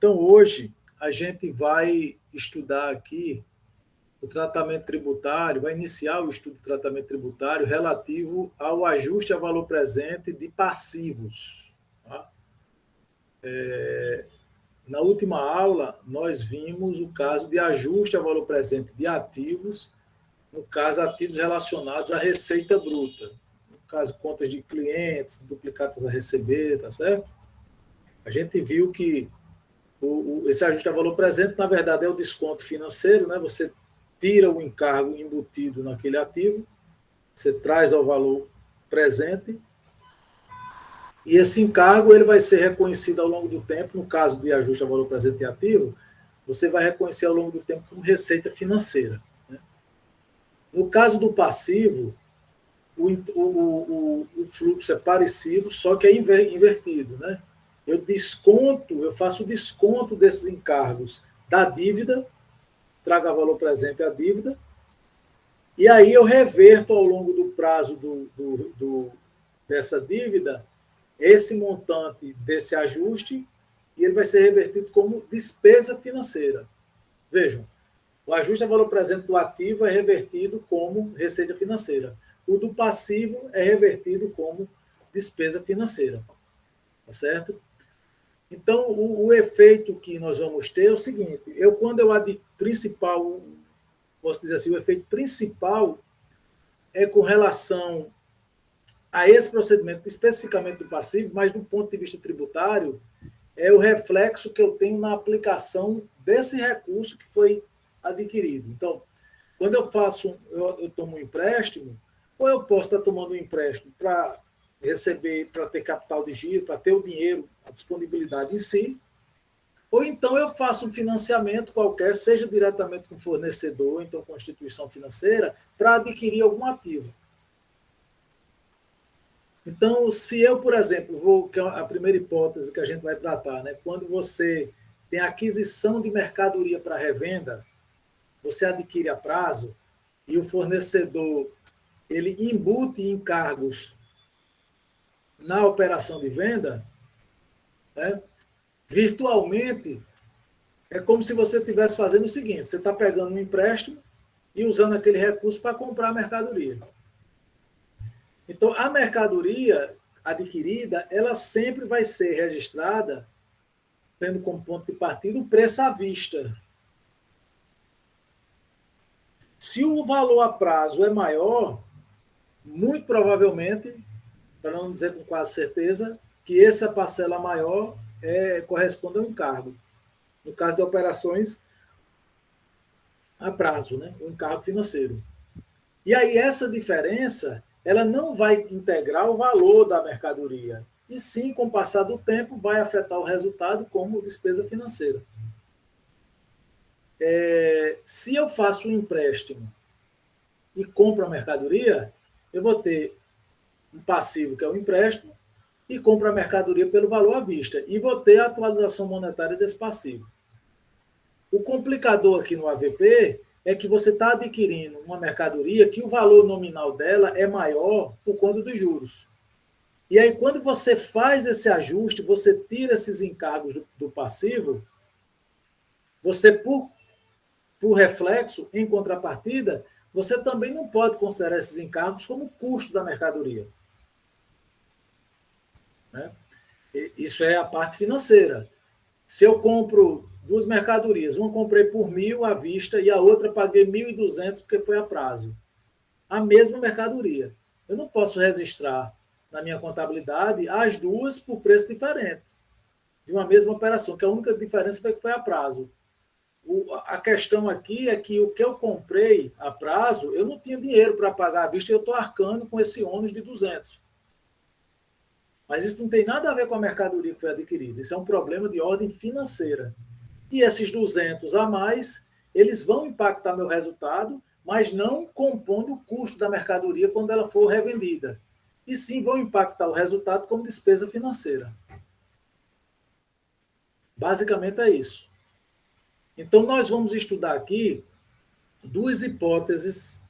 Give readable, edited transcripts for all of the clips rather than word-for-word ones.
Então, hoje, a gente vai estudar aqui o tratamento tributário, vai iniciar o estudo do tratamento tributário relativo ao ajuste a valor presente de passivos. Tá? Na última aula, nós vimos o caso de ajuste a valor presente de ativos, no caso, ativos relacionados à receita bruta. No caso, contas de clientes, duplicatas a receber, tá certo? A gente viu que esse ajuste a valor presente, na verdade, é o desconto financeiro, né? Você tira o encargo embutido naquele ativo, você traz ao valor presente, e esse encargo ele vai ser reconhecido ao longo do tempo. No caso de ajuste a valor presente de ativo, você vai reconhecer ao longo do tempo como receita financeira. Né? No caso do passivo, o fluxo é parecido, só que é invertido. Né? Eu faço o desconto desses encargos da dívida, trago a valor presente a dívida, e aí eu reverto ao longo do prazo dessa dívida esse montante desse ajuste, e ele vai ser revertido como despesa financeira. Vejam, o ajuste a valor presente do ativo é revertido como receita financeira. O do passivo é revertido como despesa financeira. Tá certo? Então, o efeito que nós vamos ter é o seguinte: quando eu principal, posso dizer assim, o efeito principal é com relação a esse procedimento, especificamente do passivo, mas do ponto de vista tributário, é o reflexo que eu tenho na aplicação desse recurso que foi adquirido. Então, quando eu tomo um empréstimo, ou eu posso estar tomando um empréstimo para receber, para ter capital de giro, para ter o dinheiro, a disponibilidade em si, ou então eu faço um financiamento qualquer, seja diretamente com fornecedor, ou então com instituição financeira, para adquirir algum ativo. Então, se eu, por exemplo, que é a primeira hipótese que a gente vai tratar, né? Quando você tem aquisição de mercadoria para revenda, você adquire a prazo e o fornecedor ele embute encargos na operação de venda, né? Virtualmente, é como se você estivesse fazendo o seguinte: você está pegando um empréstimo e usando aquele recurso para comprar a mercadoria. Então, a mercadoria adquirida, ela sempre vai ser registrada, tendo como ponto de partida o preço à vista. Se o valor a prazo é maior, muito provavelmente, para não dizer com quase certeza, que essa parcela maior corresponde a um encargo. No caso de operações a prazo, né? O encargo financeiro. E aí essa diferença, ela não vai integrar o valor da mercadoria, e sim, com o passar do tempo, vai afetar o resultado como despesa financeira. Se eu faço um empréstimo e compro a mercadoria, eu vou ter um passivo, que é o empréstimo, e compro a mercadoria pelo valor à vista, e vou ter a atualização monetária desse passivo. O complicador aqui no AVP é que você está adquirindo uma mercadoria que o valor nominal dela é maior por conta dos juros. E aí, quando você faz esse ajuste, você tira esses encargos do passivo, você, por reflexo, em contrapartida, você também não pode considerar esses encargos como custo da mercadoria. Né? Isso é a parte financeira. Se eu compro duas mercadorias, uma comprei por 1.000 à vista e a outra paguei 1.200 porque foi a prazo. A mesma mercadoria. Eu não posso registrar na minha contabilidade as duas por preços diferentes, de uma mesma operação, que a única diferença foi que foi a prazo. A questão aqui é que o que eu comprei a prazo, eu não tinha dinheiro para pagar à vista e eu estou arcando com esse ônus de 200. Mas isso não tem nada a ver com a mercadoria que foi adquirida. Isso é um problema de ordem financeira. E esses 200 a mais, eles vão impactar meu resultado, mas não compondo o custo da mercadoria quando ela for revendida. E sim vão impactar o resultado como despesa financeira. Basicamente é isso. Então, nós vamos estudar aqui duas hipóteses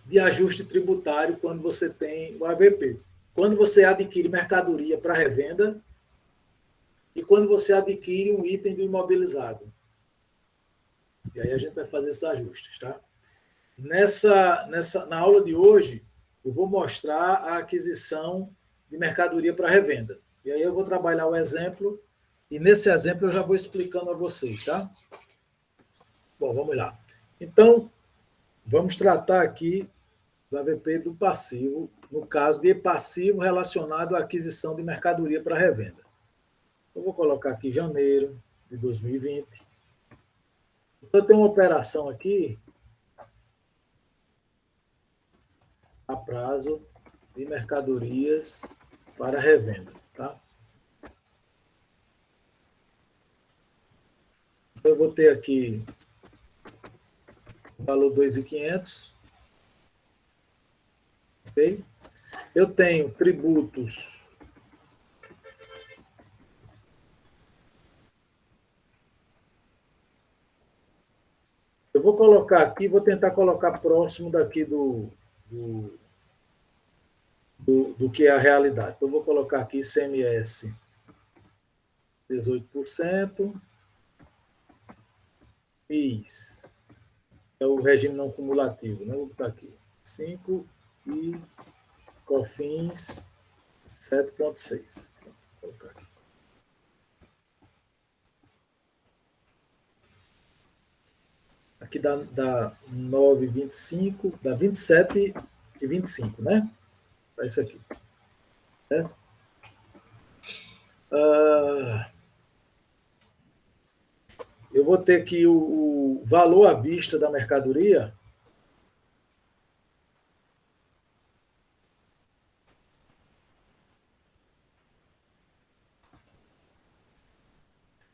de ajuste tributário quando você tem o AVP. Quando você adquire mercadoria para revenda, e quando você adquire um item do imobilizado. E aí a gente vai fazer esses ajustes, tá? Na aula de hoje, eu vou mostrar a aquisição de mercadoria para revenda. E aí eu vou trabalhar o exemplo, e nesse exemplo eu já vou explicando a vocês, tá? Bom, vamos lá. Então, vamos tratar aqui do AVP do passivo, no caso de passivo relacionado à aquisição de mercadoria para revenda. Eu vou colocar aqui janeiro de 2020. Eu tenho uma operação aqui a prazo de mercadorias para revenda, tá? Eu vou ter aqui o valor 2.500, ok? Eu tenho tributos eu vou colocar aqui, vou tentar colocar próximo daqui do que é a realidade. Então, eu vou colocar aqui ICMS 18%, PIS, é o regime não cumulativo, né? Vou botar aqui 5 e COFINS 7,6. Vou colocar aqui. Aqui dá 9,25, dá 27,25, né? É isso aqui. Certo? Eu vou ter que o valor à vista da mercadoria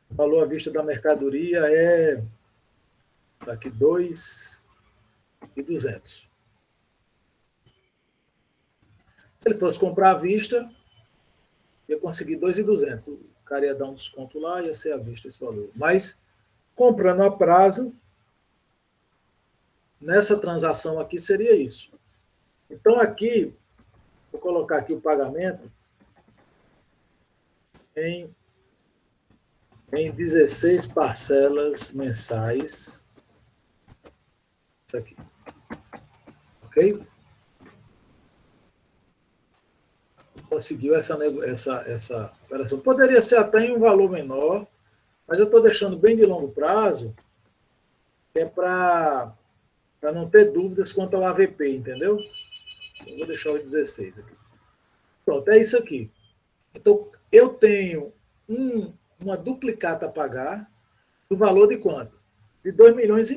o valor à vista da mercadoria é aqui 2.200. Se ele fosse comprar à vista, ia conseguir 2.200. O cara ia dar um desconto lá, ia ser à vista esse valor. Mas comprando a prazo, nessa transação aqui seria isso. Então aqui, vou colocar aqui o pagamento em 16 parcelas mensais. Isso aqui. Ok? Conseguiu essa operação. Poderia ser até em um valor menor, mas eu estou deixando bem de longo prazo, que é para não ter dúvidas quanto ao AVP, entendeu? Eu vou deixar o 16 aqui. Pronto, é isso aqui. Então, eu tenho uma duplicata a pagar do valor de quanto? De 2,5 milhões.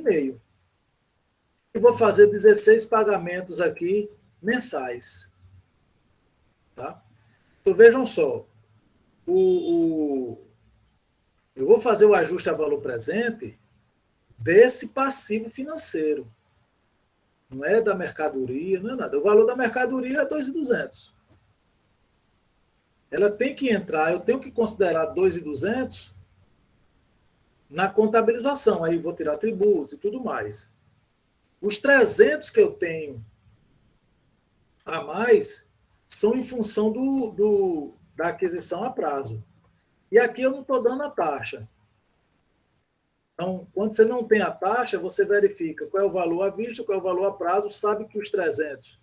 E vou fazer 16 pagamentos aqui mensais. Tá? Então, vejam só. Eu vou fazer o ajuste a valor presente desse passivo financeiro. Não é da mercadoria, não é nada. O valor da mercadoria é 2.200. Ela tem que entrar, eu tenho que considerar 2.200 na contabilização. Aí vou tirar tributos e tudo mais. Os 300 que eu tenho a mais são em função da aquisição a prazo. E aqui eu não estou dando a taxa. Então, quando você não tem a taxa, você verifica qual é o valor à vista, qual é o valor a prazo, sabe que os 300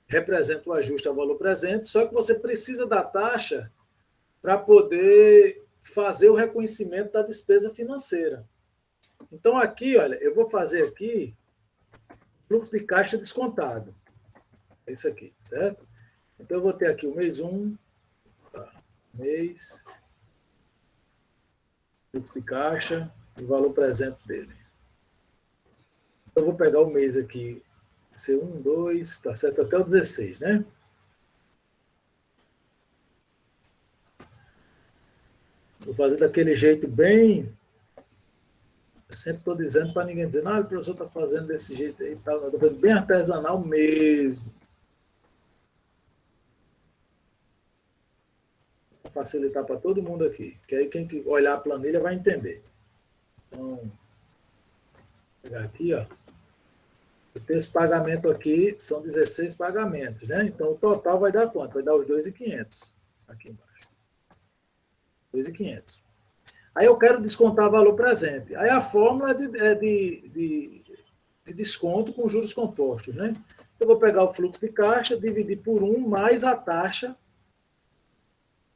representam o ajuste ao valor presente, só que você precisa da taxa para poder fazer o reconhecimento da despesa financeira. Então, aqui, olha, eu vou fazer aqui fluxo de caixa descontado. É isso aqui, certo? Então, eu vou ter aqui o mês 1, mês, fluxo de caixa e o valor presente dele. Então, eu vou pegar o mês aqui, ser 1, 2, tá certo até o 16, né? Vou fazer daquele jeito bem. Eu sempre estou dizendo para ninguém dizer, o professor está fazendo desse jeito aí e tal. Eu estou fazendo bem artesanal mesmo. Para facilitar para todo mundo aqui. Que aí quem olhar a planilha vai entender. Então, vou pegar aqui, ó. Eu tenho esse pagamento aqui, são 16 pagamentos, né? Então o total vai dar quanto? Vai dar os 2.500 aqui embaixo. 2.500. Aí eu quero descontar valor presente. Aí a fórmula é de desconto com juros compostos, né? Eu vou pegar o fluxo de caixa, dividir por 1 mais a taxa.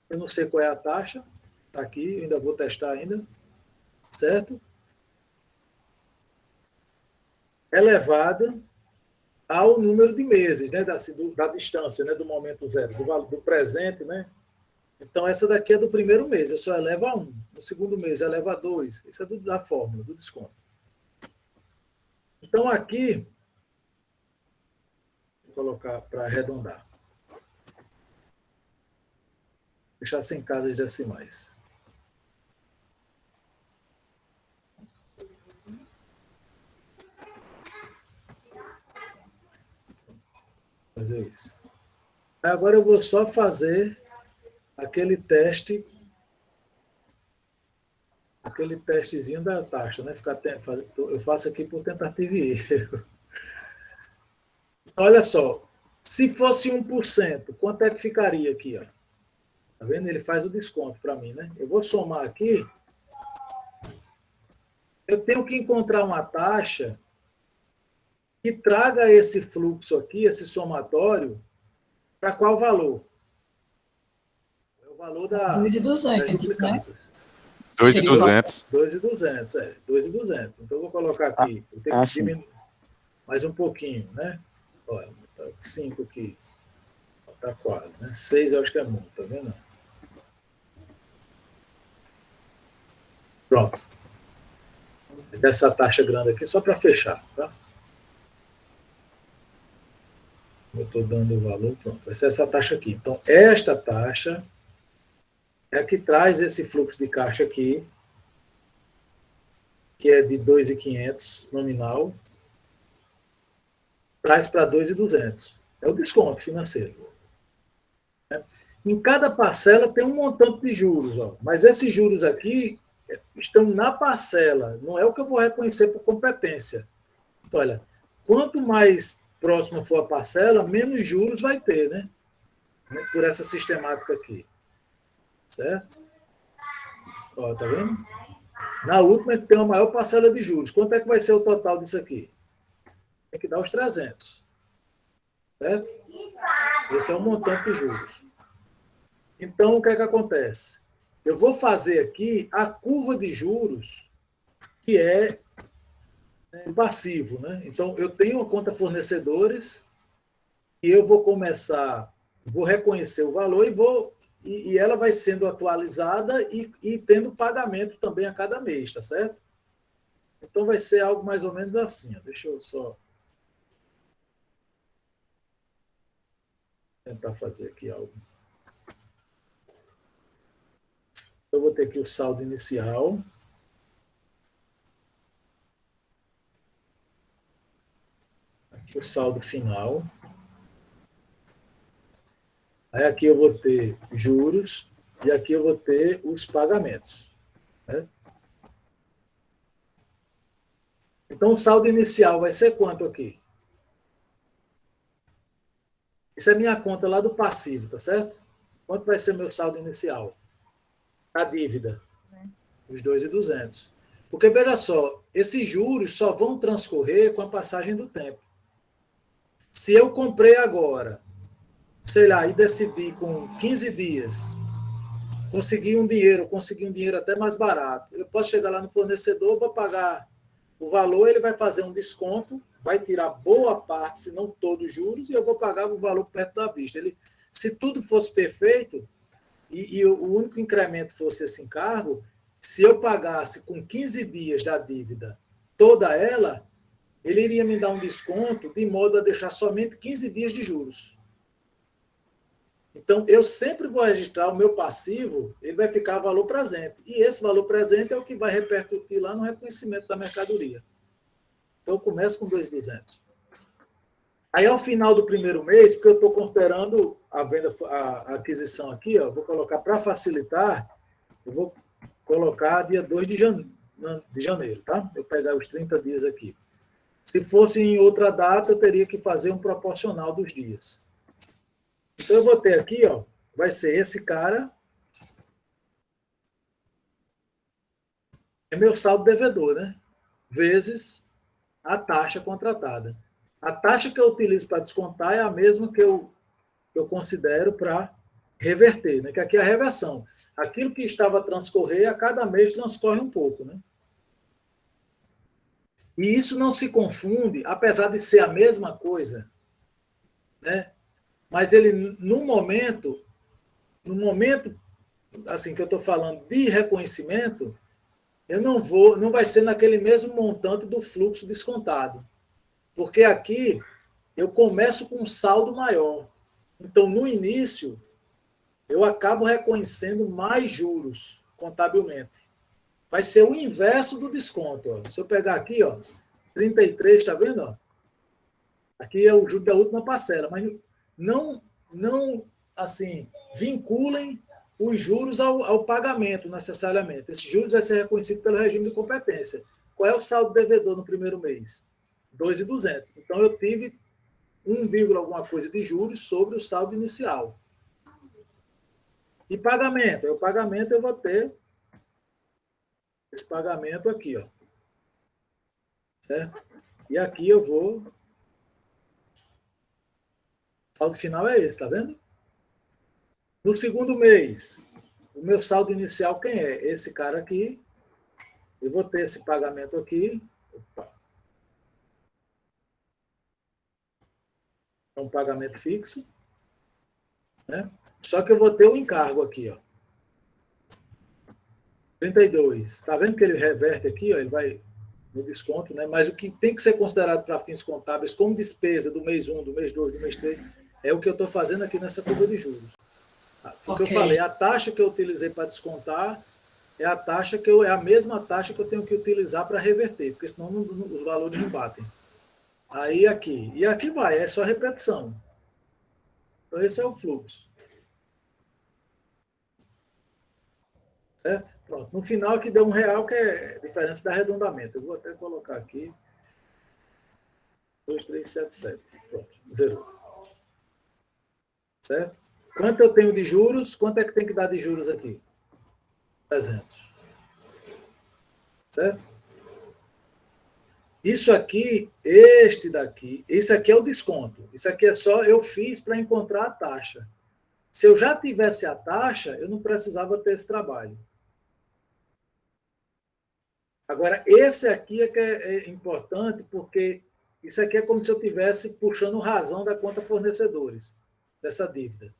Eu não sei qual é a taxa. Está aqui, ainda vou testar ainda. Certo? Elevada ao número de meses, né? Da distância, né? Do momento zero, do presente, né? Então, essa daqui é do primeiro mês, eu só elevo a 1. No segundo mês, eleva a 2. Isso é da fórmula, do desconto. Então, aqui, vou colocar para arredondar. Deixar sem casas decimais. Fazer isso. Agora eu vou só fazer aquele testezinho da taxa, né? Eu faço aqui por tentativa e erro. Olha só, se fosse 1%, quanto é que ficaria aqui? Ó? Tá vendo? Ele faz o desconto para mim, né? Eu vou somar aqui. Eu tenho que encontrar uma taxa que traga esse fluxo aqui, esse somatório, para qual valor? É o valor das duplicadas. 2.200. 2.200, 2.200. Então, eu vou colocar aqui. Eu tenho que diminuir mais um pouquinho, né? Olha, tá 5 aqui. Tá quase, né? 6 eu acho que é muito, tá vendo? Pronto. Dessa taxa grande aqui, só para fechar, tá? Eu estou dando o valor, pronto. Vai ser essa taxa aqui. Então, esta taxa é a que traz esse fluxo de caixa aqui, que é de 2.500 nominal, traz para 2.200. É o desconto financeiro. Em cada parcela tem um montante de juros, ó, mas esses juros aqui estão na parcela, não é o que eu vou reconhecer por competência. Então, olha, quanto mais próxima for a parcela, menos juros vai ter, né? Por essa sistemática aqui. Certo? Ó, tá vendo? Na última, tem uma maior parcela de juros. Quanto é que vai ser o total disso aqui? Tem que dar os 300. Certo? Esse é o montante de juros. Então, o que é que acontece? Eu vou fazer aqui a curva de juros, que é o passivo, né? Então, eu tenho uma conta fornecedores e eu vou começar, vou reconhecer o valor e ela vai sendo atualizada e tendo pagamento também a cada mês, tá certo? Então, vai ser algo mais ou menos assim. Ó. Deixa eu só tentar fazer aqui algo. Eu vou ter aqui o saldo inicial. Aqui o saldo final. Aí aqui eu vou ter juros e aqui eu vou ter os pagamentos. Né? Então, o saldo inicial vai ser quanto aqui? Isso é minha conta lá do passivo, tá certo? Quanto vai ser meu saldo inicial? A dívida. Os 2.200. Porque, veja só, esses juros só vão transcorrer com a passagem do tempo. Se eu comprei agora, sei lá, e decidi com 15 dias conseguir um dinheiro até mais barato, eu posso chegar lá no fornecedor, vou pagar o valor, ele vai fazer um desconto, vai tirar boa parte, se não todos os juros, e eu vou pagar o valor perto da vista. Se tudo fosse perfeito, e o único incremento fosse esse encargo, se eu pagasse com 15 dias da dívida toda ela, ele iria me dar um desconto de modo a deixar somente 15 dias de juros. Então, eu sempre vou registrar o meu passivo, ele vai ficar valor presente. E esse valor presente é o que vai repercutir lá no reconhecimento da mercadoria. Então, eu começo com 2.200. Aí, ao final do primeiro mês, porque eu estou considerando a aquisição aqui, ó, vou colocar para facilitar, eu vou colocar dia 2 de janeiro, tá? Eu pegar os 30 dias aqui. Se fosse em outra data, eu teria que fazer um proporcional dos dias. Então, eu vou ter aqui, ó, vai ser esse cara, é meu saldo devedor, né? Vezes a taxa contratada. A taxa que eu utilizo para descontar é a mesma que eu considero para reverter, né? Que aqui é a reversão. Aquilo que estava a transcorrer, a cada mês transcorre um pouco, né? E isso não se confunde, apesar de ser a mesma coisa, né? Mas ele, no momento assim que eu estou falando de reconhecimento, eu não vai ser naquele mesmo montante do fluxo descontado. Porque aqui eu começo com um saldo maior. Então, no início, eu acabo reconhecendo mais juros contabilmente. Vai ser o inverso do desconto. Ó. Se eu pegar aqui, ó, 33, está vendo? Ó? Aqui é o juro da última parcela, mas não assim, vinculem os juros ao pagamento necessariamente. Esses juros vai ser reconhecido pelo regime de competência. Qual é o saldo devedor no primeiro mês? 2.200. Então, eu tive 1, alguma coisa de juros sobre o saldo inicial. E pagamento? O pagamento eu vou ter esse pagamento aqui, ó. Certo? E aqui eu vou... O saldo final é esse, tá vendo? No segundo mês, o meu saldo inicial quem é? Esse cara aqui. Eu vou ter esse pagamento aqui. Opa. É um pagamento fixo. Né? Só que eu vou ter o encargo aqui, ó. 32. Está vendo que ele reverte aqui, ó, ele vai no desconto, né? Mas o que tem que ser considerado para fins contábeis como despesa do mês 1, do mês 2, do mês 3, é o que eu estou fazendo aqui nessa curva de juros. O que eu falei, a taxa que eu utilizei para descontar é a taxa é a mesma taxa que eu tenho que utilizar para reverter, porque senão os valores não batem. Aí aqui. E aqui vai, é só repetição. Então esse é o fluxo. Certo? Pronto. No final aqui deu R$1, que é diferença do arredondamento. Eu vou até colocar aqui. 2.377. Pronto. Zerou. Certo? Quanto eu tenho de juros? Quanto é que tem que dar de juros aqui? 300. Certo? Isso aqui, isso aqui é o desconto. Isso aqui é só eu fiz para encontrar a taxa. Se eu já tivesse a taxa, eu não precisava ter esse trabalho. Agora, esse aqui é que é importante, porque isso aqui é como se eu estivesse puxando razão da conta fornecedores, dessa dívida.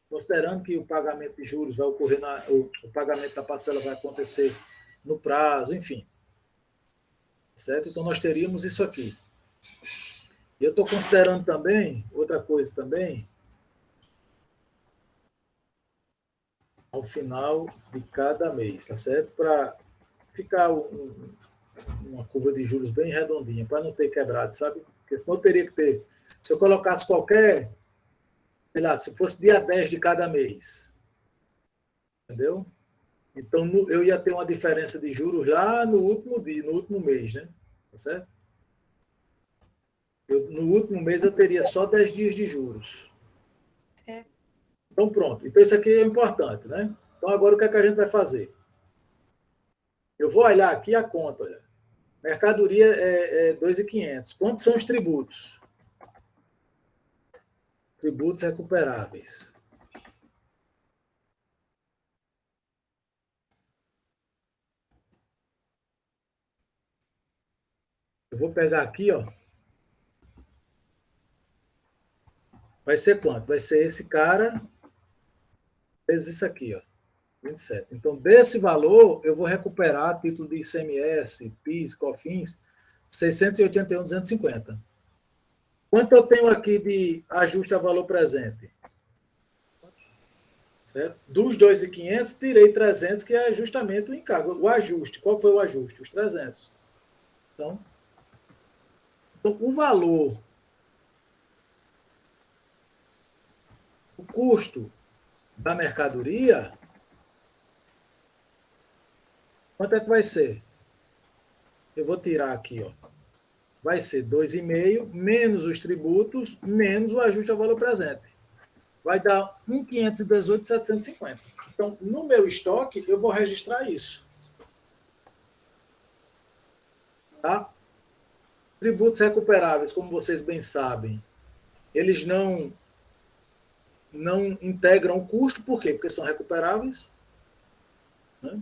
Considerando que o pagamento de juros vai ocorrer, o pagamento da parcela vai acontecer no prazo, enfim. Certo? Então, nós teríamos isso aqui. E eu estou considerando também, outra coisa também, ao final de cada mês, tá certo? Para ficar uma curva de juros bem redondinha, para não ter quebrado, sabe? Porque senão eu teria que ter... Se eu colocasse qualquer... Sei lá, se fosse dia 10 de cada mês, entendeu? Então, eu ia ter uma diferença de juros lá no último dia, no último mês, né? Tá certo? No último mês eu teria só 10 dias de juros. É. Então, pronto. Então, isso aqui é importante, né? Então, agora o que é que a gente vai fazer? Eu vou olhar aqui a conta, olha. Mercadoria é 2.500. Quantos são os tributos? Tributos recuperáveis. Eu vou pegar aqui, ó. Vai ser quanto? Vai ser esse cara vezes isso aqui, ó. 27. Então, desse valor, eu vou recuperar a título de ICMS, PIS, COFINS, 681.250. Quanto eu tenho aqui de ajuste a valor presente? Certo? Dos 2.500, tirei 300, que é justamente o encargo. O ajuste. Qual foi o ajuste? Os 300. Então o valor, o custo da mercadoria, quanto é que vai ser? Eu vou tirar aqui, ó. Vai ser 2,5 menos os tributos, menos o ajuste ao valor presente. Vai dar 1.518.750. Então, no meu estoque, eu vou registrar isso. Tá? Tributos recuperáveis, como vocês bem sabem, eles não integram o custo, por quê? Porque são recuperáveis. Né?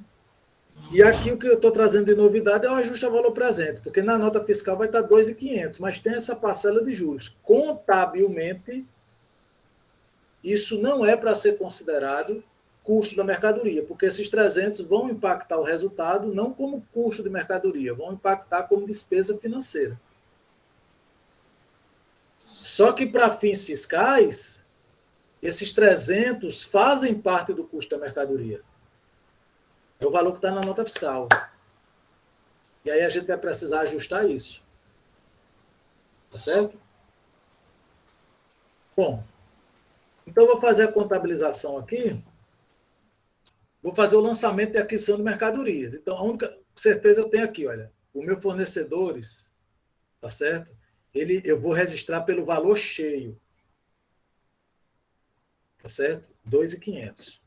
E aqui o que eu estou trazendo de novidade é o ajuste a valor presente, porque na nota fiscal vai estar 2.500, mas tem essa parcela de juros. Contabilmente, isso não é para ser considerado custo da mercadoria, porque esses 300 vão impactar o resultado não como custo de mercadoria, vão impactar como despesa financeira. Só que para fins fiscais, esses 300 fazem parte do custo da mercadoria. É o valor que está na nota fiscal. E aí a gente vai precisar ajustar isso. Tá certo? Bom, então eu vou fazer a contabilização aqui. Vou fazer o lançamento de aquisição de mercadorias. Então, a única certeza eu tenho aqui, olha, os meus fornecedores, tá certo? Eu vou registrar pelo valor cheio. Tá certo? 2.500.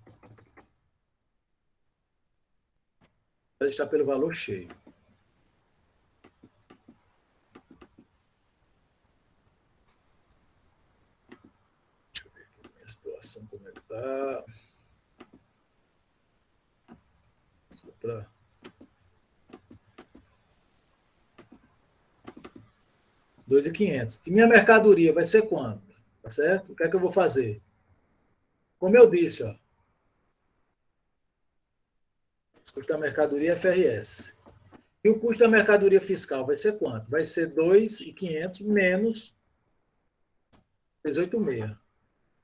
Vou registrar pelo valor cheio. Deixa eu ver aqui a minha situação, como é que tá. Só para... R$2.500. E minha mercadoria vai ser quanto? Tá certo? O que é que eu vou fazer? Como eu disse, ó, o custo da mercadoria é FRS. E o custo da mercadoria fiscal vai ser quanto? Vai ser 2.500 menos 18,6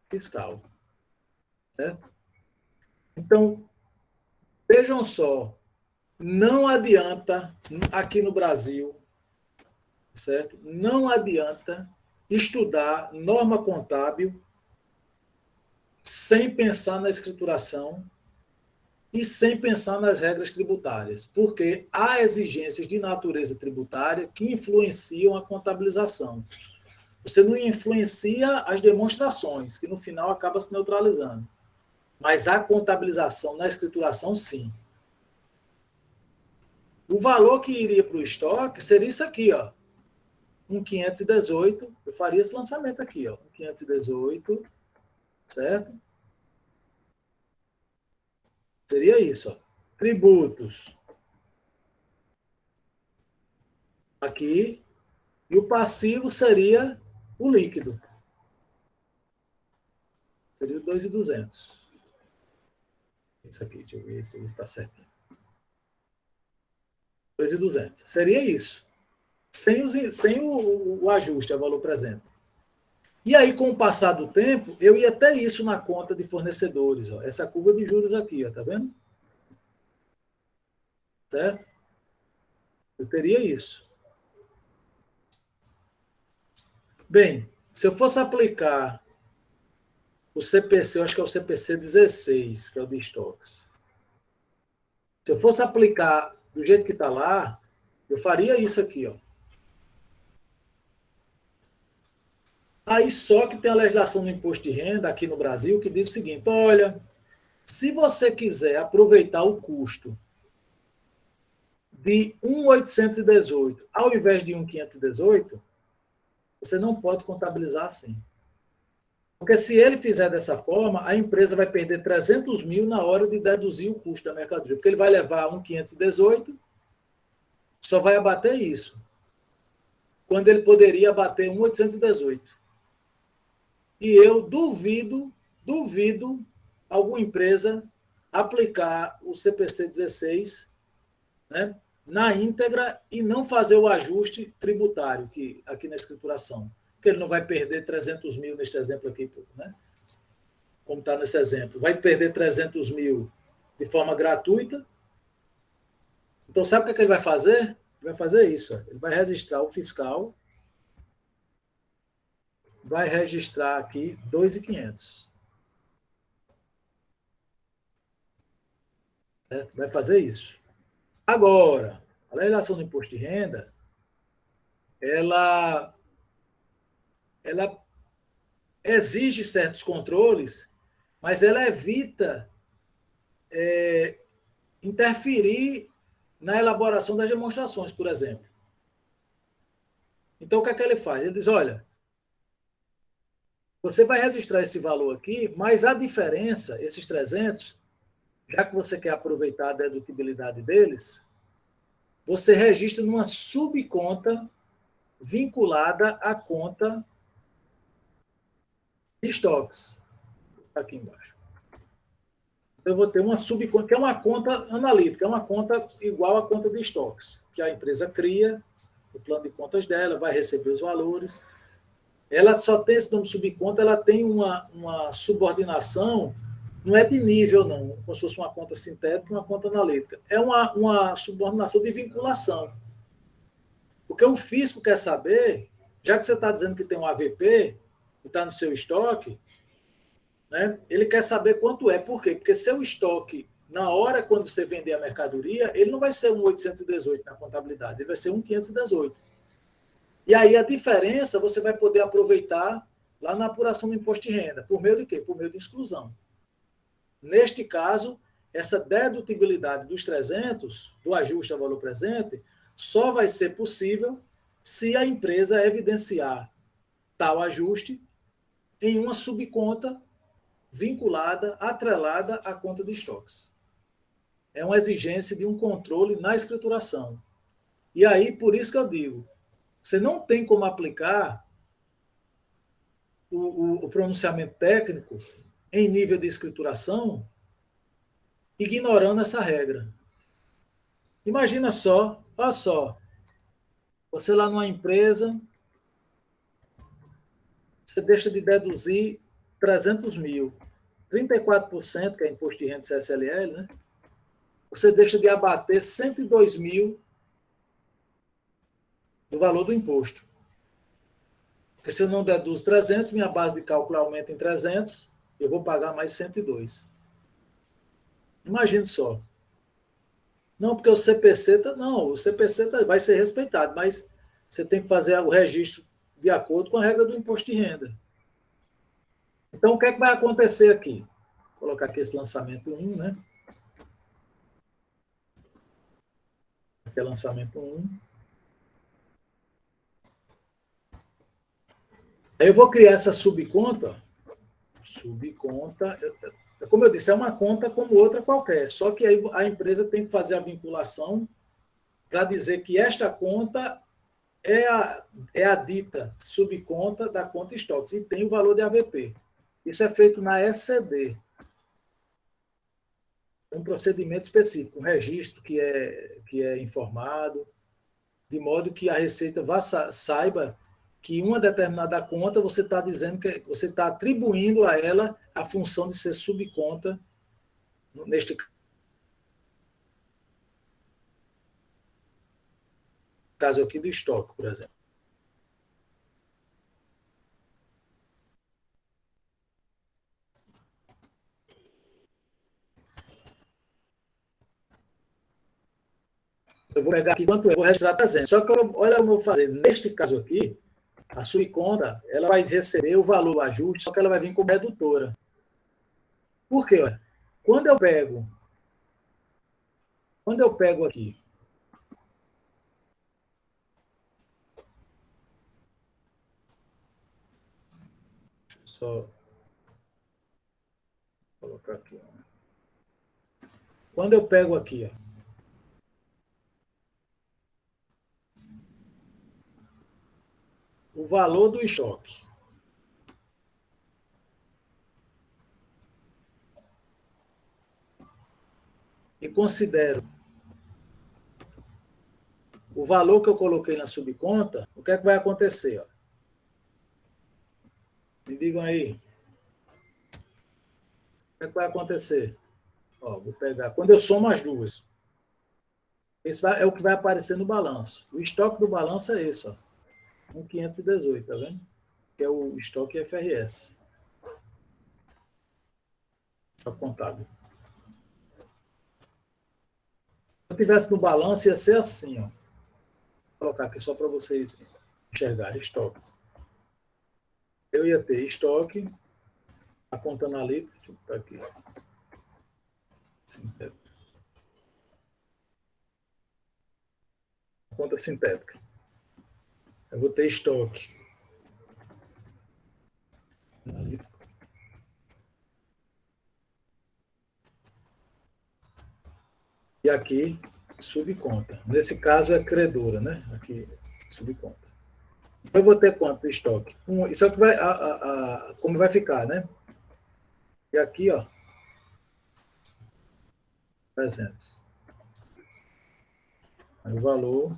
fiscal. Certo? Então, vejam só, não adianta aqui no Brasil, certo? Não adianta estudar norma contábil sem pensar na escrituração e sem pensar nas regras tributárias, porque há exigências de natureza tributária que influenciam a contabilização. Você não influencia as demonstrações, que no final acaba se neutralizando. Mas a contabilização na escrituração, sim. O valor que iria para o estoque seria isso aqui, ó. 1.518, eu faria esse lançamento aqui, ó. 1.518, certo? Seria isso, ó. Tributos. Aqui. E o passivo seria o líquido. Seria o 2.200. Isso aqui, deixa eu ver se está certinho. 2.200. Seria isso. Sem o ajuste a valor presente. E aí, com o passar do tempo, eu ia ter isso na conta de fornecedores. Ó. Essa curva de juros aqui, ó, tá vendo? Certo? Eu teria isso. Bem, se eu fosse aplicar o CPC, eu acho que é o CPC 16, que é o de estoques. Se eu fosse aplicar do jeito que está lá, eu faria isso aqui, ó. Aí só que tem a legislação do imposto de renda aqui no Brasil que diz o seguinte, olha, se você quiser aproveitar o custo de 1.818 ao invés de 1.518, você não pode contabilizar assim. Porque se ele fizer dessa forma, a empresa vai perder 300 mil na hora de deduzir o custo da mercadoria. Porque ele vai levar 1.518, só vai abater isso. Quando ele poderia abater 1.818. E eu duvido alguma empresa aplicar o CPC 16, né, na íntegra e não fazer o ajuste tributário que, aqui na escrituração. Porque ele não vai perder 300 mil neste exemplo aqui, né? Como está nesse exemplo. Vai perder 300 mil de forma gratuita. Então, sabe o que, é que ele vai fazer? Ele vai fazer isso. Ó. Ele vai registrar o fiscal, vai registrar aqui 2.500. Certo? Vai fazer isso. Agora, a legislação do imposto de renda, ela exige certos controles, mas ela evita interferir na elaboração das demonstrações, por exemplo. Então, o que é que ele faz? Ele diz, olha, você vai registrar esse valor aqui, mas a diferença, esses 300, já que você quer aproveitar a dedutibilidade deles, você registra numa subconta vinculada à conta de estoques, aqui embaixo. Eu vou ter uma subconta, que é uma conta analítica, é uma conta igual à conta de estoques, que a empresa cria, o plano de contas dela, vai receber os valores. Ela só tem esse nome de subconta, ela tem uma subordinação, não é de nível, não, como se fosse uma conta sintética e uma conta analítica. É uma subordinação de vinculação. Porque o fisco quer saber, já que você está dizendo que tem um AVP, e está no seu estoque, né, ele quer saber quanto é. Por quê? Porque seu estoque, na hora quando você vender a mercadoria, ele não vai ser um 818 na contabilidade, ele vai ser um 518. E aí a diferença você vai poder aproveitar lá na apuração do imposto de renda. Por meio de quê? Por meio de exclusão. Neste caso, essa dedutibilidade dos 300, do ajuste ao valor presente, só vai ser possível se a empresa evidenciar tal ajuste em uma subconta vinculada, atrelada à conta de estoques. É uma exigência de um controle na escrituração. E aí, por isso que eu digo, você não tem como aplicar o pronunciamento técnico em nível de escrituração ignorando essa regra. Imagina só, olha só, você lá numa empresa, você deixa de deduzir 300 mil, 34%, que é imposto de renda CSLL, né? Você deixa de abater 102 mil do valor do imposto. Porque se eu não deduzo 300, minha base de cálculo aumenta em 300, eu vou pagar mais 102. Imagine só. Não, porque o CPC, não, o CPC vai ser respeitado, mas você tem que fazer o registro de acordo com a regra do imposto de renda. Então, o que é que vai acontecer aqui? Vou colocar aqui esse lançamento 1, né? Aqui é lançamento 1. Aí eu vou criar essa subconta. Subconta, como eu disse, é uma conta como outra qualquer. Só que aí a empresa tem que fazer a vinculação para dizer que esta conta é a dita subconta da conta estoques e tem o valor de AVP. Isso é feito na ECD. Um procedimento específico, um registro que é informado, de modo que a Receita saiba que uma determinada conta você está dizendo que você está atribuindo a ela a função de ser subconta, neste caso aqui do estoque, por exemplo. Eu vou pegar aqui quanto é, vou registrar 300. Só que olha o que eu vou fazer. Neste caso aqui, a subconta, ela vai receber o valor do ajuste, só que ela vai vir como redutora. Por quê? Olha, quando eu pego aqui, só colocar aqui. Quando eu pego aqui, ó, o valor do estoque e considero o valor que eu coloquei na subconta, o que é que vai acontecer? Ó? Me digam aí. O que é que vai acontecer? Ó, vou pegar. Quando eu somo as duas, esse é o que vai aparecer no balanço. O estoque do balanço é esse, ó. 1.518, tá vendo? Que é o estoque FRS. Estoque contábil. Se eu tivesse no balanço, ia ser assim, ó. Vou colocar aqui só para vocês enxergarem estoque. Eu ia ter estoque, a conta analítica, deixa eu botar aqui. Sintética. Conta sintética. Eu vou ter estoque. E aqui, subconta. Nesse caso, é credora, né? Aqui, subconta. Eu vou ter quanto de estoque? Isso é o que vai, como vai ficar, né? E aqui, ó, 300. Aí o valor,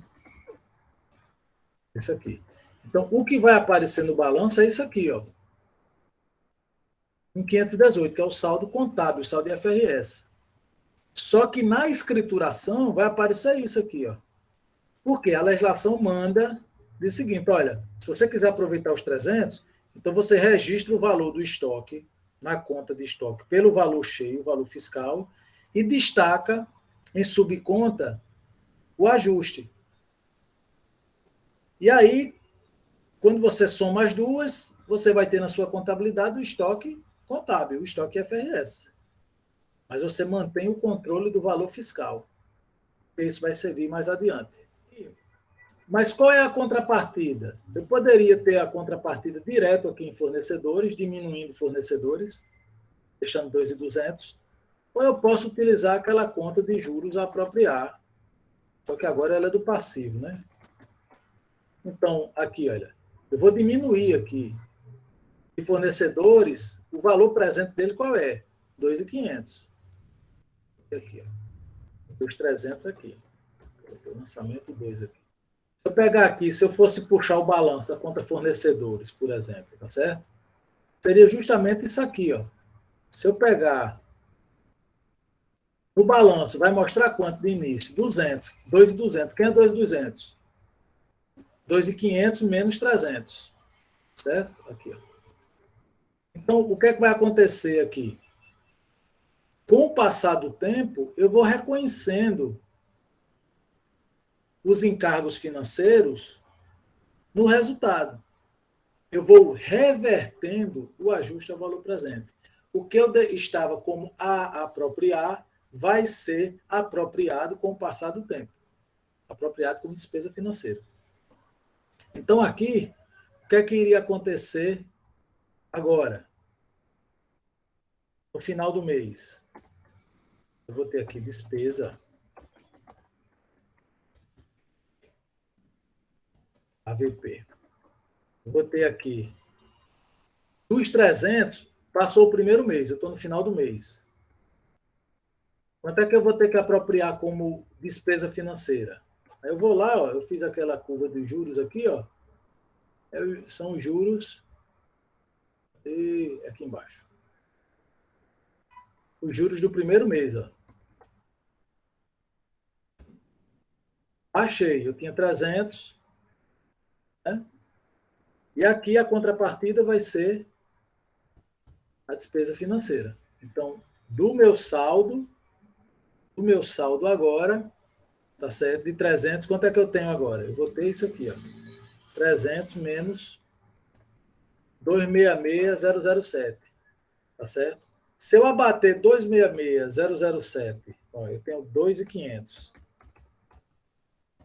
esse aqui. Então, o que vai aparecer no balanço é isso aqui, ó. 518, que é o saldo contábil, o saldo de IFRS. Só que na escrituração vai aparecer isso aqui, ó. Porque a legislação manda, diz o seguinte, olha, se você quiser aproveitar os 300, então você registra o valor do estoque na conta de estoque pelo valor cheio, o valor fiscal, e destaca em subconta o ajuste. E aí, quando você soma as duas, você vai ter na sua contabilidade o estoque contábil, o estoque IFRS. Mas você mantém o controle do valor fiscal. Isso vai servir mais adiante. Mas qual é a contrapartida? Eu poderia ter a contrapartida direto aqui em fornecedores, diminuindo fornecedores, deixando 2.200, ou eu posso utilizar aquela conta de juros a apropriar, só que agora ela é do passivo, né? Então, aqui, olha, eu vou diminuir aqui. De fornecedores, o valor presente dele qual é? 2.500. Aqui, ó. 2.300 aqui. O lançamento 2 aqui. Se eu pegar aqui, se eu fosse puxar o balanço da conta fornecedores, por exemplo, tá certo? Seria justamente isso aqui, ó. Se eu pegar no balanço, vai mostrar quanto de início? 200. 2.200. Quem é 2.200? 2.500 menos 300. Certo? Aqui, ó. Então, o que é que vai acontecer aqui? Com o passar do tempo, eu vou reconhecendo os encargos financeiros no resultado. Eu vou revertendo o ajuste ao valor presente. O que eu estava como a apropriar vai ser apropriado com o passar do tempo. Apropriado como despesa financeira. Então, aqui, o que é que iria acontecer agora? No final do mês, eu vou ter aqui despesa AVP. Eu vou ter aqui dos 300, passou o primeiro mês, eu estou no final do mês. Quanto é que eu vou ter que apropriar como despesa financeira? Aí eu vou lá, ó, eu fiz aquela curva de juros aqui, ó. São os juros e aqui embaixo. Os juros do primeiro mês, ó. Achei, eu tinha 300, né? E aqui a contrapartida vai ser a despesa financeira. Então, do meu saldo agora, tá certo? De 300, quanto é que eu tenho agora? Eu vou ter isso aqui, ó. 300 menos 266.007, tá certo? Se eu abater 266.007, ó, eu tenho 2.500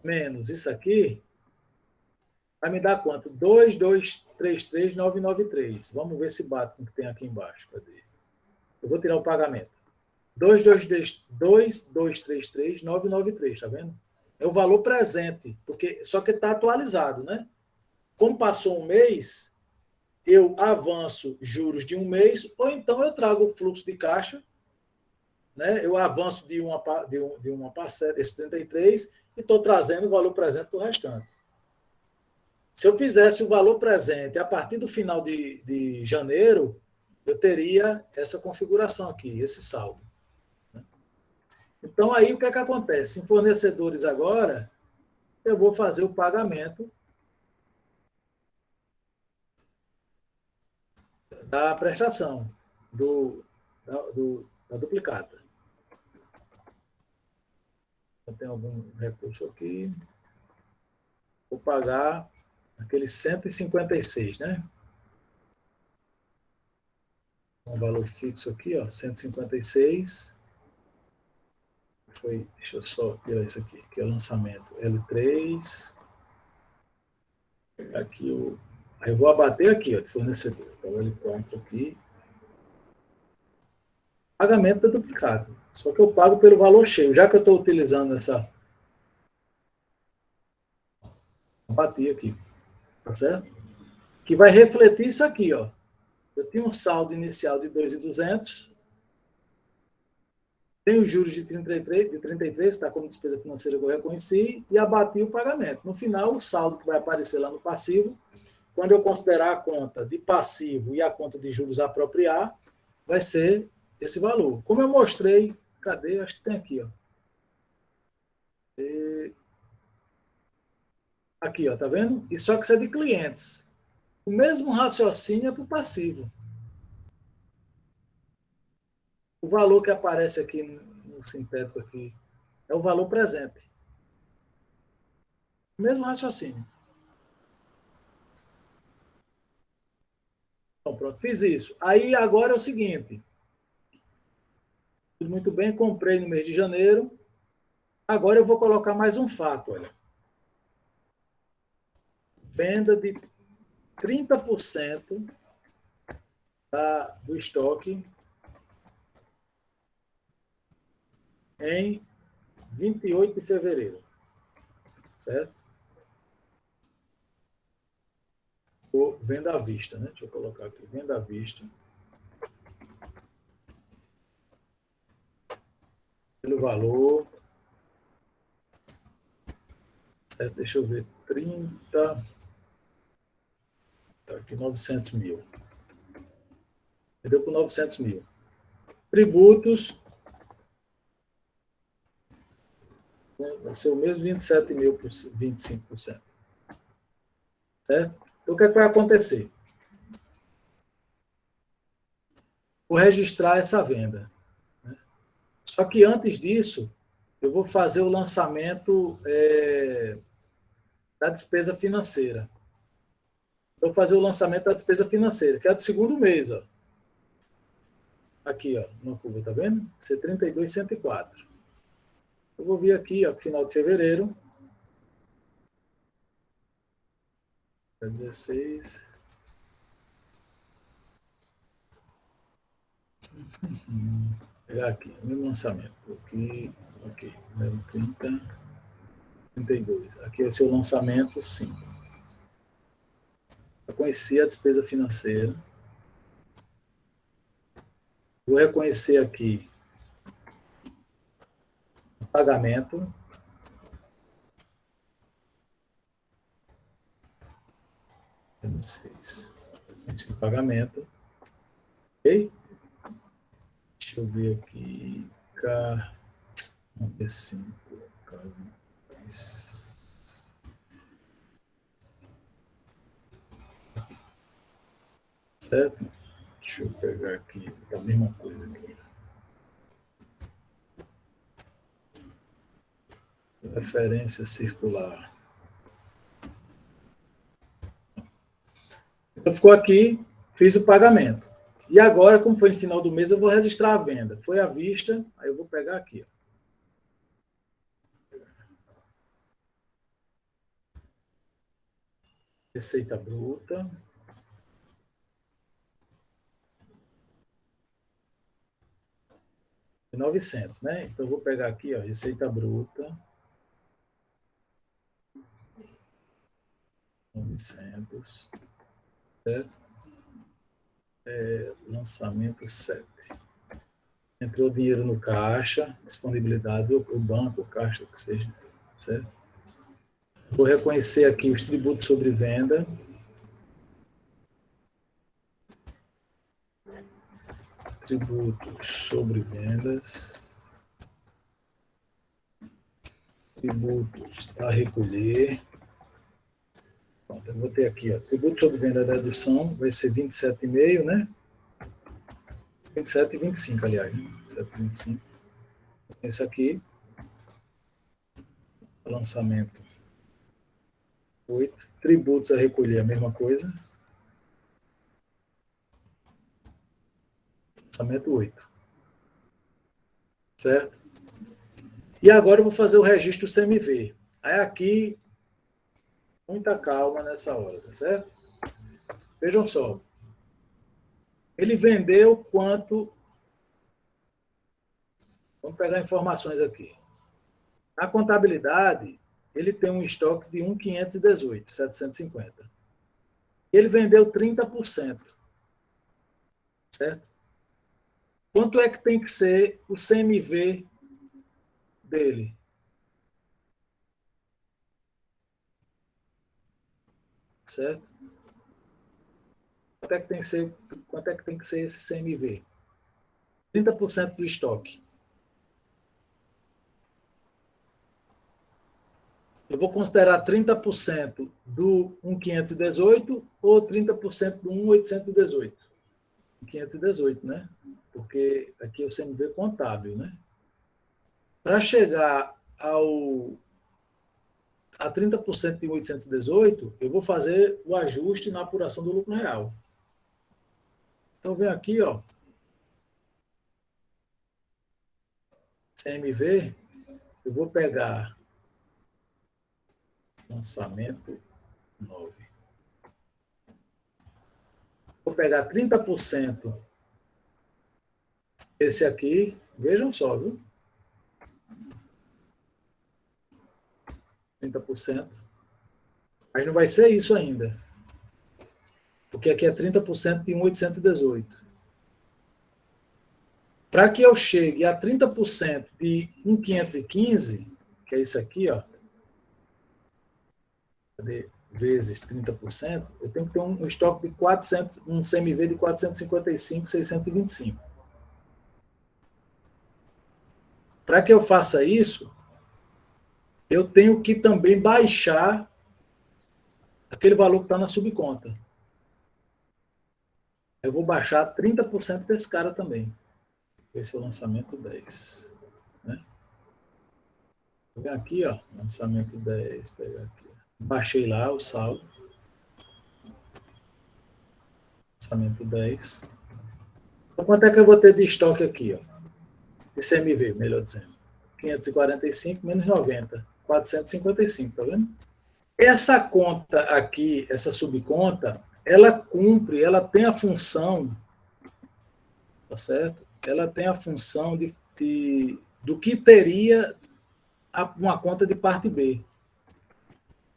menos isso aqui, vai me dar quanto? 2.233.993. Vamos ver se bate com o que tem aqui embaixo. Cadê? Eu vou tirar o pagamento. 2.233.993, tá vendo? É o valor presente, porque só que está atualizado, né? Como passou um mês, eu avanço juros de um mês, ou então eu trago o fluxo de caixa, né? Eu avanço de uma parcela, esse 33, e estou trazendo o valor presente do restante. Se eu fizesse o valor presente a partir do final de janeiro, eu teria essa configuração aqui, esse saldo. Então, aí o que é que acontece? Em fornecedores agora, eu vou fazer o pagamento da prestação, da duplicata. Eu tenho algum recurso aqui. Vou pagar aquele 156, né? Um valor fixo aqui, ó, 156. Deixa eu só tirar isso aqui, que é o lançamento L3. Aqui aí eu vou abater aqui, ó, de fornecedor. Então, L4 aqui. Pagamento é duplicado. Só que eu pago pelo valor cheio. Já que eu estou utilizando essa. Bati aqui. Tá certo? Que vai refletir isso aqui, ó. Eu tinha um saldo inicial de 2.200. Tem os juros de 33, está como despesa financeira que eu reconheci, e abati o pagamento. No final, o saldo que vai aparecer lá no passivo, quando eu considerar a conta de passivo e a conta de juros apropriar, vai ser esse valor. Como eu mostrei, cadê? Acho que tem aqui, ó. Aqui, ó, tá vendo? E só que isso é de clientes. O mesmo raciocínio é para o passivo. O valor que aparece aqui no sintético aqui é o valor presente. O mesmo raciocínio. Então, pronto, fiz isso. Aí agora é o seguinte. Tudo muito bem, comprei no mês de janeiro. Agora eu vou colocar mais um fato, olha. Venda de 30% do estoque em 28 de fevereiro. Certo? Ou venda à vista, né? Deixa eu colocar aqui, venda à vista. Pelo valor. Certo? Deixa eu ver. 30. Tá aqui, 900 mil. Vendeu por 900 mil. Tributos. Vai ser o mesmo 27 mil por 25%. Certo? Então, o que é que vai acontecer? Vou registrar essa venda. Só que antes disso, eu vou fazer o lançamento da despesa financeira. Eu vou fazer o lançamento da despesa financeira, que é do segundo mês. Ó. Aqui, ó, no curva, tá vendo? Ser 32.104. Eu vou vir aqui, ó, final de fevereiro. 16. Pegar aqui, meu lançamento. Aqui, ok. 30, 32. Aqui é o seu lançamento, sim. Eu conheci a despesa financeira. Vou reconhecer aqui o pagamento. 26. O pagamento. Ok? Deixa eu ver aqui. K5. Certo? Deixa eu pegar aqui a mesma coisa aqui. Referência circular. Então, ficou aqui, fiz o pagamento. E agora, como foi no final do mês, eu vou registrar a venda. Foi à vista, aí eu vou pegar aqui. Ó. Receita bruta. De 900, né? Então, eu vou pegar aqui, ó, receita bruta. 900. Certo? Lançamento 7. Entrou dinheiro no caixa, disponibilidade, o banco, o caixa, o que seja. Certo? Vou reconhecer aqui os tributos sobre venda. Tributos sobre vendas. Tributos a recolher. Pronto, eu vou ter aqui, ó, tributo sobre venda da dedução, vai ser 27,5, né? 27 e 25, aliás, né? 27 e 25. Esse aqui, lançamento 8. Tributos a recolher, a mesma coisa. Lançamento 8. Certo? E agora eu vou fazer o registro CMV. Aí aqui Muita calma nessa hora, tá certo? Vejam só. Ele vendeu quanto? Vamos pegar informações aqui. Na contabilidade, ele tem um estoque de 1.518, 750. Ele vendeu 30%, certo? Quanto é que tem que ser o CMV dele? Certo? Quanto é que tem que ser esse CMV? 30% do estoque. Eu vou considerar 30% do 1.518 ou 30% do 1.818? 518, né? Porque aqui é o CMV contábil, né? Para chegar a 30% de 1.818, eu vou fazer o ajuste na apuração do lucro real. Então, vem aqui, ó. CMV, eu vou pegar lançamento 9. Vou pegar 30% esse aqui, vejam só, viu? 30%. Mas não vai ser isso ainda. Porque aqui é 30% de 1.818. Para que eu chegue a 30% de 1.515, que é isso aqui, ó, vezes 30%, eu tenho que ter um estoque de 400, um CMV de 455, 625. Para que eu faça isso, eu tenho que também baixar aquele valor que está na subconta. Eu vou baixar 30% desse cara também. Esse é o lançamento 10. Né? Vou pegar aqui, ó, lançamento 10, pegar aqui. Baixei lá o saldo. Lançamento 10. Então, quanto é que eu vou ter de estoque aqui, ó? De CMV, melhor dizendo. 545 menos 90. 455, tá vendo? Essa conta aqui, essa subconta, ela cumpre, ela tem a função, tá certo? Ela tem a função do que teria uma conta de parte B.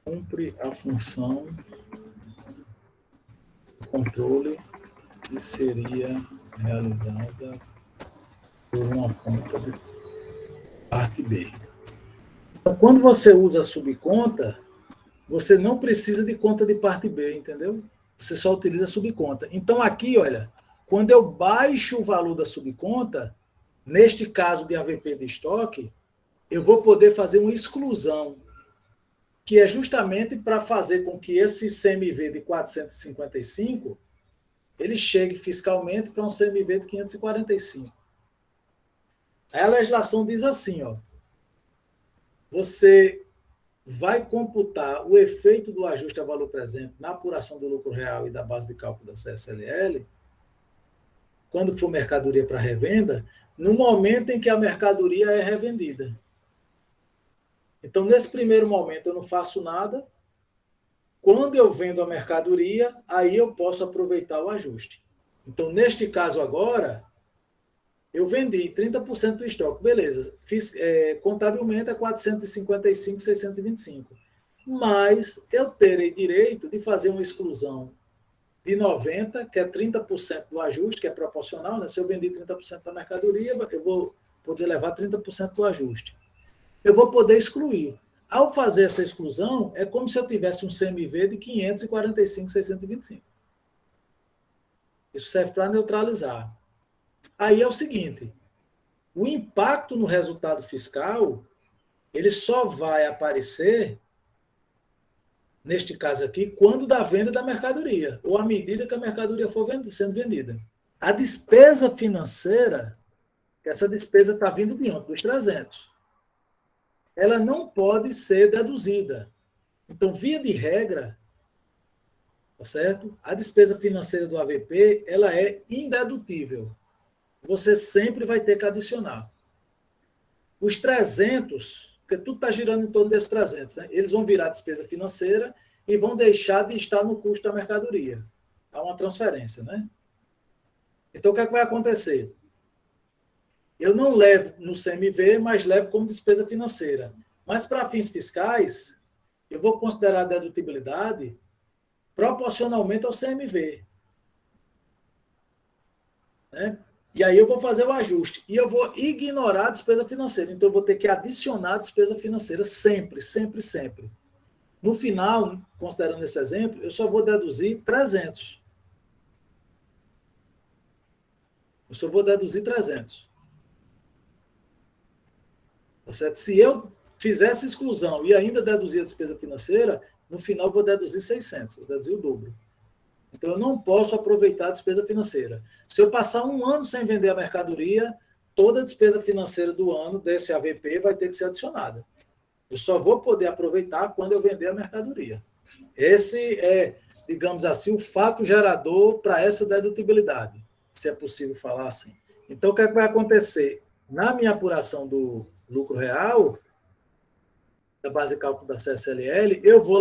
Cumpre a função do controle que seria realizada por uma conta de parte B. Então, quando você usa a subconta, você não precisa de conta de parte B, entendeu? Você só utiliza a subconta. Então, aqui, olha, quando eu baixo o valor da subconta, neste caso de AVP de estoque, eu vou poder fazer uma exclusão, que é justamente para fazer com que esse CMV de 455 ele chegue fiscalmente para um CMV de 545. Aí a legislação diz assim, ó, você vai computar o efeito do ajuste a valor presente na apuração do lucro real e da base de cálculo da CSLL, quando for mercadoria para revenda, no momento em que a mercadoria é revendida. Então, nesse primeiro momento, eu não faço nada. Quando eu vendo a mercadoria, aí eu posso aproveitar o ajuste. Então, neste caso agora, eu vendi 30% do estoque, beleza. Contabilmente é 455, 625. Mas eu terei direito de fazer uma exclusão de 90, que é 30% do ajuste, que é proporcional, né? Se eu vendi 30% da mercadoria, eu vou poder levar 30% do ajuste. Eu vou poder excluir. Ao fazer essa exclusão, é como se eu tivesse um CMV de 545, 625. Isso serve para neutralizar. Aí é o seguinte, o impacto no resultado fiscal, ele só vai aparecer, neste caso aqui, quando da venda da mercadoria, ou à medida que a mercadoria for sendo vendida. A despesa financeira, essa despesa está vindo de onde? Dos 300. Ela não pode ser deduzida. Então, via de regra, tá certo? A despesa financeira do AVP, ela é indedutível. Você sempre vai ter que adicionar. Os 300, porque tudo está girando em torno desses 300, né? Eles vão virar despesa financeira e vão deixar de estar no custo da mercadoria. Há uma transferência, né? Então, o que é que vai acontecer? Eu não levo no CMV, mas levo como despesa financeira. Mas, para fins fiscais, eu vou considerar a dedutibilidade proporcionalmente ao CMV. Né? E aí eu vou fazer o ajuste. E eu vou ignorar a despesa financeira. Então, eu vou ter que adicionar a despesa financeira sempre, sempre, sempre. No final, considerando esse exemplo, eu só vou deduzir 300. Eu só vou deduzir 300. Tá certo? Se eu fizesse exclusão e ainda deduzir a despesa financeira, no final eu vou deduzir 600, vou deduzir o dobro. Então eu não posso aproveitar a despesa financeira. Se eu passar um ano sem vender a mercadoria, toda a despesa financeira do ano desse AVP vai ter que ser adicionada. Eu só vou poder aproveitar quando eu vender a mercadoria. Esse é, digamos assim, o fato gerador para essa dedutibilidade, se é possível falar assim. Então, o que é que vai acontecer? Na minha apuração do lucro real, da base de cálculo da CSLL, eu vou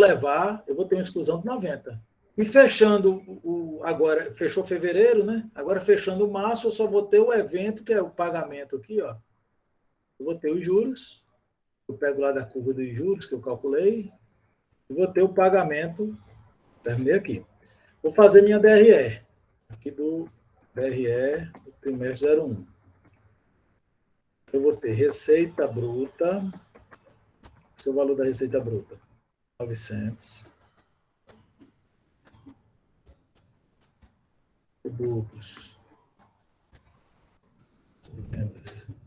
ter uma exclusão de 90. E fechando agora, fechou fevereiro, né? Agora fechando março, eu só vou ter o evento, que é o pagamento aqui, ó. Eu vou ter os juros, eu pego lá da curva dos juros que eu calculei, e vou ter o pagamento, terminei aqui. Vou fazer minha DRE, aqui do DRE do trimestre 01. Eu vou ter receita bruta, esse é o valor da receita bruta, 900. Lucros. Vendas. Vou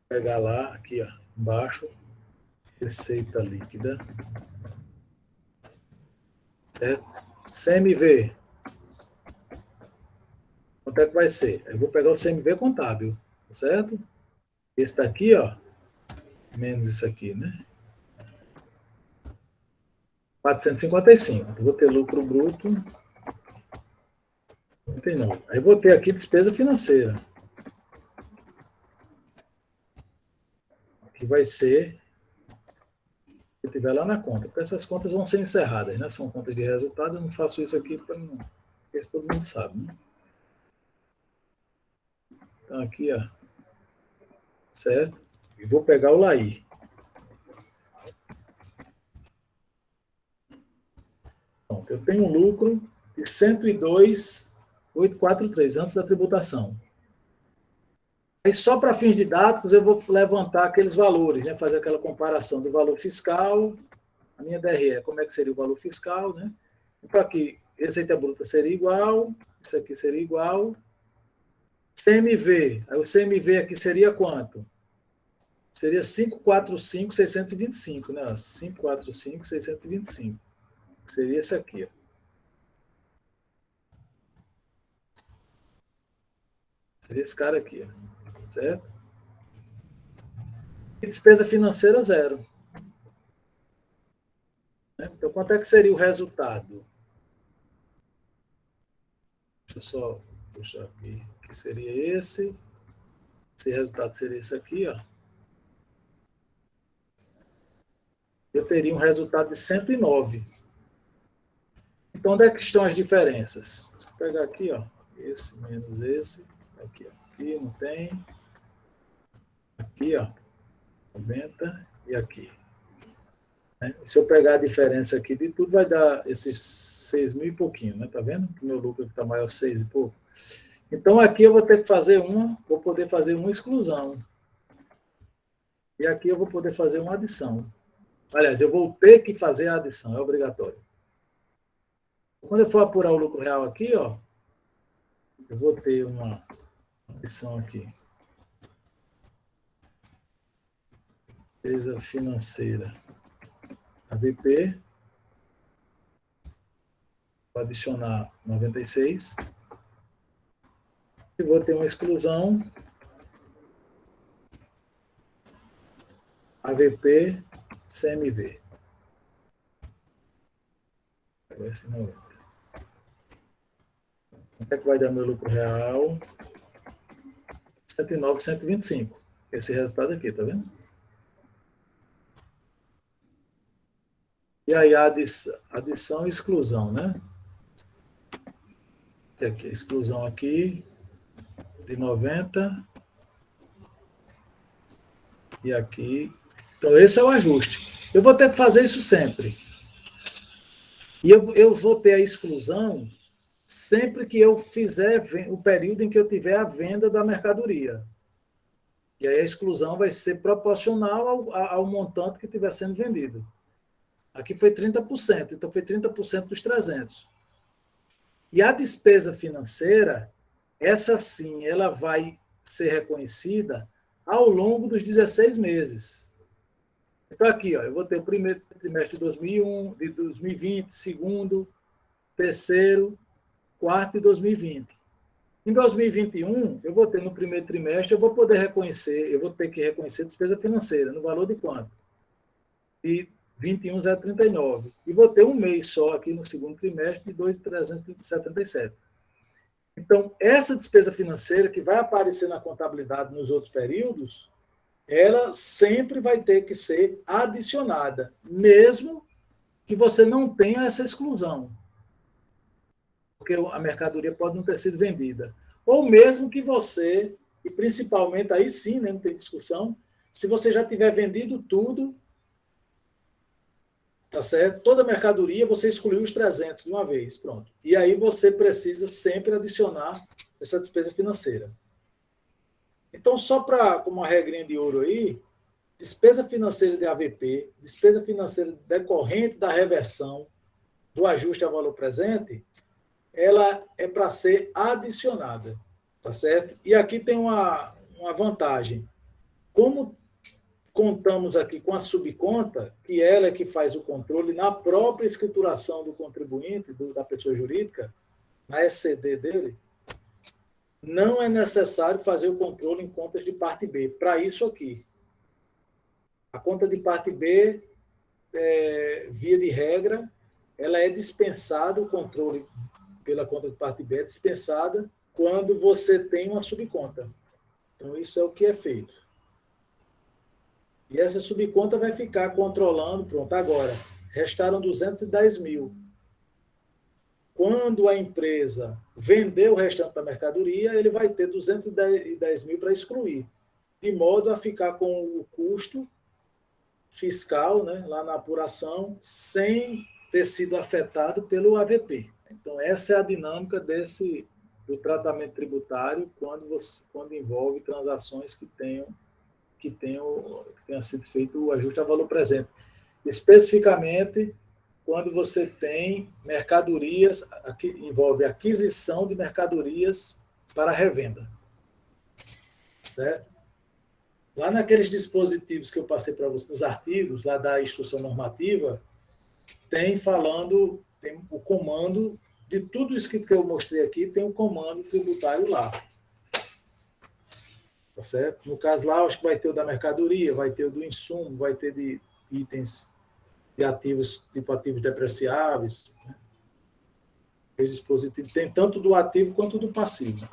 pegar lá, aqui, ó, embaixo, receita líquida. Certo? CMV. Quanto é que vai ser? Eu vou pegar o CMV contábil, certo? Esse daqui, ó, menos isso aqui, né? 455. Eu vou ter lucro bruto. 39. Aí vou ter aqui despesa financeira. Que vai ser que tiver lá na conta. Porque essas contas vão ser encerradas, né? São contas de resultado. Eu não faço isso aqui para não. Porque todo mundo sabe, né? Então aqui, ó. Certo? E vou pegar o LAI. Pronto, eu tenho um lucro de 102.843 antes da tributação. Aí, só para fins didáticos, eu vou levantar aqueles valores, né? Fazer aquela comparação do valor fiscal, a minha DRE, como é que seria o valor fiscal, né? Então, aqui, receita bruta seria igual, isso aqui seria igual. CMV, aí o CMV aqui seria quanto? Seria 545.625, né? 545.625. Seria esse aqui, ó. Seria esse cara aqui, ó. Certo? E despesa financeira, zero. Então, quanto é que seria o resultado? Deixa eu só puxar aqui. Que seria esse. Esse resultado seria esse aqui, ó. Eu teria um resultado de 109. Então, onde é que estão as diferenças? Se eu pegar aqui, ó, esse menos esse, aqui, ó, aqui não tem, aqui, ó, 90 e aqui. Né? Se eu pegar a diferença aqui de tudo, vai dar esses 6 mil e pouquinho, né? Tá vendo? Que meu lucro está maior 6 e pouco. Então, aqui eu vou ter que fazer vou poder fazer uma exclusão. E aqui eu vou poder fazer uma adição. Aliás, eu vou ter que fazer a adição, é obrigatório. Quando eu for apurar o lucro real aqui, ó, eu vou ter uma adição aqui. Despesa financeira. AVP. Vou adicionar 96. E vou ter uma exclusão. AVP, CMV. Vai ser 90. Quanto é que vai dar meu lucro real? 109,125. Esse resultado aqui, tá vendo? E E aí a adição e exclusão, né? Tem aqui a exclusão aqui de 90 e aqui. Então, esse é o ajuste. Eu vou ter que fazer isso sempre. E eu vou ter a exclusão sempre que eu fizer o período em que eu tiver a venda da mercadoria. E aí a exclusão vai ser proporcional ao montante que estiver sendo vendido. Aqui foi 30%, então foi 30% dos 300. E a despesa financeira, essa sim, ela vai ser reconhecida ao longo dos 16 meses. Então aqui, ó, eu vou ter o primeiro trimestre de 2001, de 2020, segundo, terceiro, quarto e 2020. Em 2021, eu vou ter no primeiro trimestre, eu vou poder reconhecer, eu vou ter que reconhecer despesa financeira, no valor de quanto? De 21,039. E vou ter um mês só aqui no segundo trimestre de 2,377. Então, essa despesa financeira que vai aparecer na contabilidade nos outros períodos, ela sempre vai ter que ser adicionada, mesmo que você não tenha essa exclusão. Porque a mercadoria pode não ter sido vendida. Ou mesmo que você, e principalmente aí sim, né, não tem discussão, se você já tiver vendido tudo, tá certo? Toda a mercadoria, você excluiu os 300 de uma vez, pronto. E aí você precisa sempre adicionar essa despesa financeira. Então, só para, como uma regrinha de ouro aí, despesa financeira de AVP, despesa financeira decorrente da reversão, do ajuste ao valor presente, ela é para ser adicionada, tá certo? E aqui tem uma vantagem. Como contamos aqui com a subconta, que ela é que faz o controle na própria escrituração do contribuinte, da pessoa jurídica, na SCD dele, não é necessário fazer o controle em contas de parte B. Para isso aqui. A conta de parte B, via de regra, ela é dispensada, o controle pela conta de parte B é dispensada quando você tem uma subconta. Então, isso é o que é feito. E essa subconta vai ficar controlando, pronto, agora, restaram 210 mil. Quando a empresa vender o restante da mercadoria, ele vai ter 210 mil para excluir, de modo a ficar com o custo fiscal, né, lá na apuração, sem ter sido afetado pelo AVP. Então, essa é a dinâmica do tratamento tributário quando envolve transações que tenha sido feito o ajuste a valor presente. Especificamente, quando você tem mercadorias, que envolve aquisição de mercadorias para revenda. Certo? Lá naqueles dispositivos que eu passei para vocês, nos artigos, lá da instrução normativa, tem o comando, de tudo isso que eu mostrei aqui, tem um comando tributário lá. Tá certo? No caso lá, acho que vai ter o da mercadoria, vai ter o do insumo, vai ter de itens de ativos, tipo ativos depreciáveis. Né? Esse dispositivo tem tanto do ativo quanto do passivo.